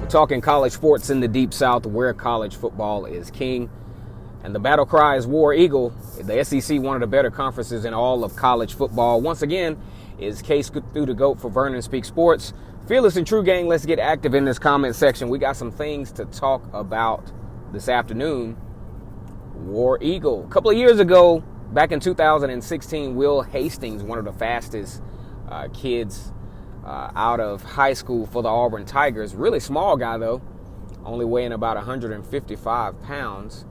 Talking college sports in the Deep South, where college football is king. And the battle cry is War Eagle. The SEC, one of the better conferences in all of college football. Once again, is Case through the GOAT for Vernon Speak Sports. Fearless and True Gang, let's get active in this comment section. We got some things to talk about this afternoon. War Eagle. A couple of years ago, back in 2016, Will Hastings, one of the fastest kids out of high school for the Auburn Tigers. Really small guy, though, only weighing about 155 pounds.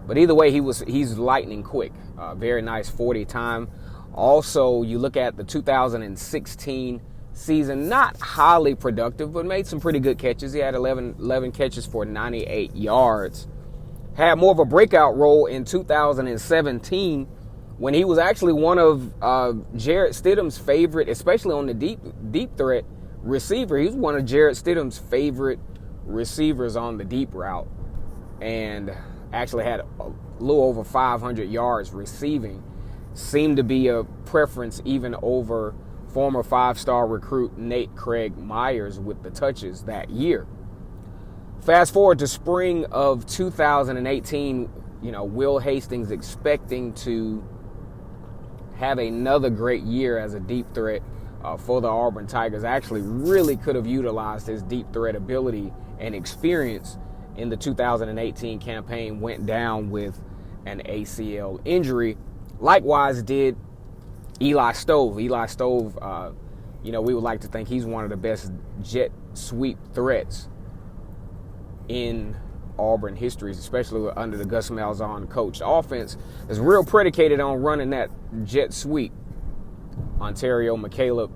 But either way, he's lightning quick. Very nice 40 time. Also, you look at the 2016 season, not highly productive, but made some pretty good catches. He had 11 catches for 98 yards. Had more of a breakout role in 2017 when he was actually one of Jarrett Stidham's favorite, especially on the deep threat receiver. He was one of Jarrett Stidham's favorite receivers on the deep route, and actually had a little over 500 yards receiving. Seemed to be a preference even over former five-star recruit Nate Craig Myers with the touches that year. Fast forward to spring of 2018, Will Hastings expecting to have another great year as a deep threat for the Auburn Tigers. Actually really could have utilized his deep threat ability and experience in the 2018 campaign. Went down with an ACL injury. Likewise did Eli Stove. Eli Stove, we would like to think he's one of the best jet sweep threats in Auburn history, especially under the Gus Malzahn coached offense. Is real predicated on running that jet sweep. Ontario McCaleb,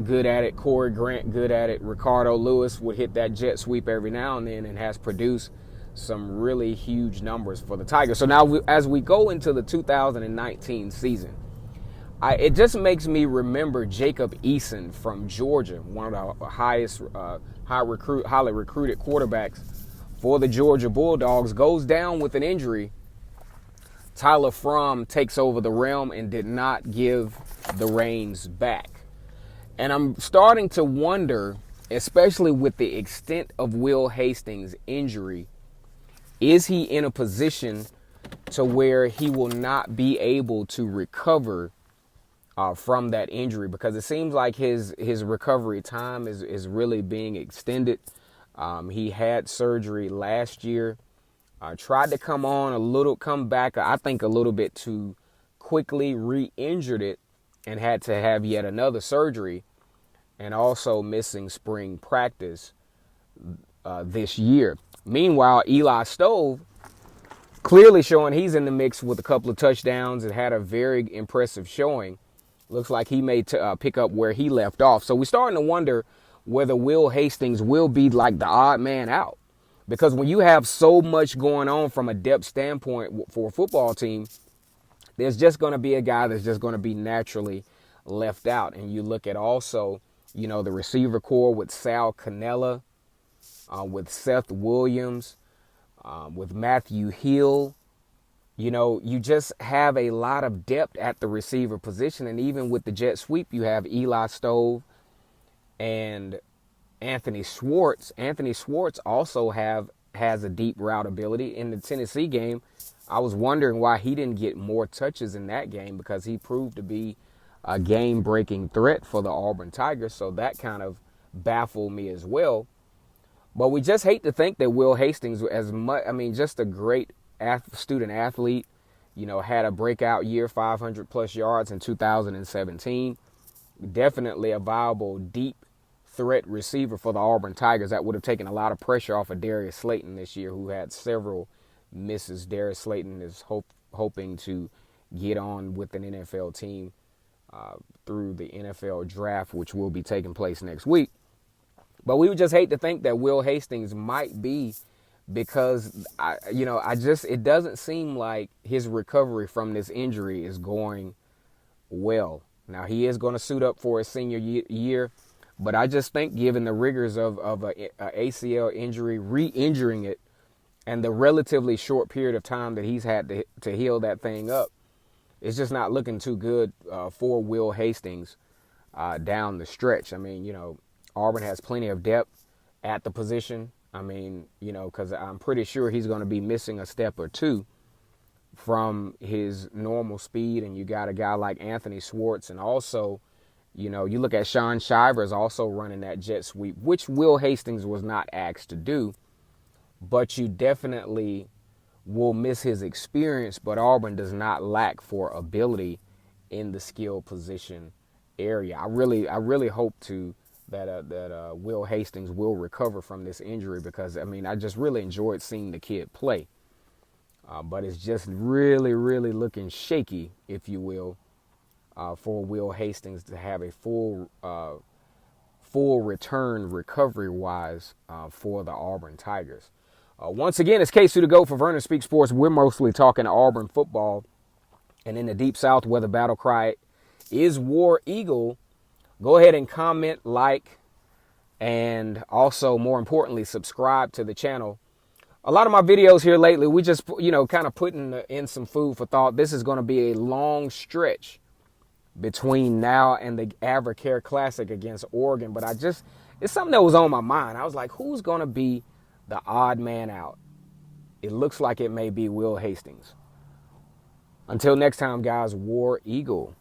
good at it. Corey Grant, good at it. Ricardo Louis would hit that jet sweep every now and then and has produced some really huge numbers for the Tigers. So now as we go into the 2019 season, it just makes me remember Jacob Eason from Georgia, one of the highly recruited quarterbacks for the Georgia Bulldogs. Goes down with an injury. Tyler Fromm takes over the realm and did not give the reins back. And I'm starting to wonder, especially with the extent of Will Hastings' injury, is he in a position to where he will not be able to recover from that injury? Because it seems like his recovery time is really being extended. He had surgery last year. Tried to come back, I think, a little bit too quickly, re-injured it, and had to have yet another surgery, and also missing spring practice this year. Meanwhile, Eli Stove, clearly showing he's in the mix with a couple of touchdowns and had a very impressive showing. Looks like he may pick up where he left off. So we're starting to wonder whether Will Hastings will be like the odd man out. Because when you have so much going on from a depth standpoint for a football team, there's just going to be a guy that's just going to be naturally left out. And you look at also, the receiver core with Sal Cannella, with Seth Williams, with Matthew Hill. You just have a lot of depth at the receiver position. And even with the jet sweep, you have Eli Stove and Anthony Schwartz. Anthony Schwartz also has a deep route ability. In the Tennessee game, I was wondering why he didn't get more touches in that game, because he proved to be a game-breaking threat for the Auburn Tigers. So that kind of baffled me as well. But we just hate to think that Will Hastings, just a great student athlete, had a breakout year, 500-plus yards in 2017. Definitely a viable deep threat receiver for the Auburn Tigers. That would have taken a lot of pressure off of Darius Slayton this year, who had several misses. Darius Slayton is hoping to get on with an NFL team through the NFL draft, which will be taking place next week. But we would just hate to think that Will Hastings might be, because it doesn't seem like his recovery from this injury is going well. Now, he is going to suit up for his senior year, but I just think given the rigors of a ACL injury, re-injuring it, and the relatively short period of time that he's had to heal that thing up, it's just not looking too good for Will Hastings down the stretch. I mean, Auburn has plenty of depth at the position. I mean, because I'm pretty sure he's going to be missing a step or two from his normal speed. And you got a guy like Anthony Schwartz. And also, you look at Sean Shivers also running that jet sweep, which Will Hastings was not asked to do. But you definitely will miss his experience. But Auburn does not lack for ability in the skill position area. I really hope that Will Hastings will recover from this injury, because I just really enjoyed seeing the kid play, but it's just really looking shaky, if you will, for Will Hastings to have a full return recovery wise for the Auburn Tigers. Once again, it's K2 to go for Vernon Speak Sports. We're mostly talking Auburn football, and in the Deep South, where the battle cry is War Eagle. Go ahead and comment, like, and also, more importantly, subscribe to the channel. A lot of my videos here lately, we just, kind of putting in some food for thought. This is going to be a long stretch between now and the Advocare Classic against Oregon. But it's something that was on my mind. I was like, who's going to be the odd man out? It looks like it may be Will Hastings. Until next time, guys, War Eagle.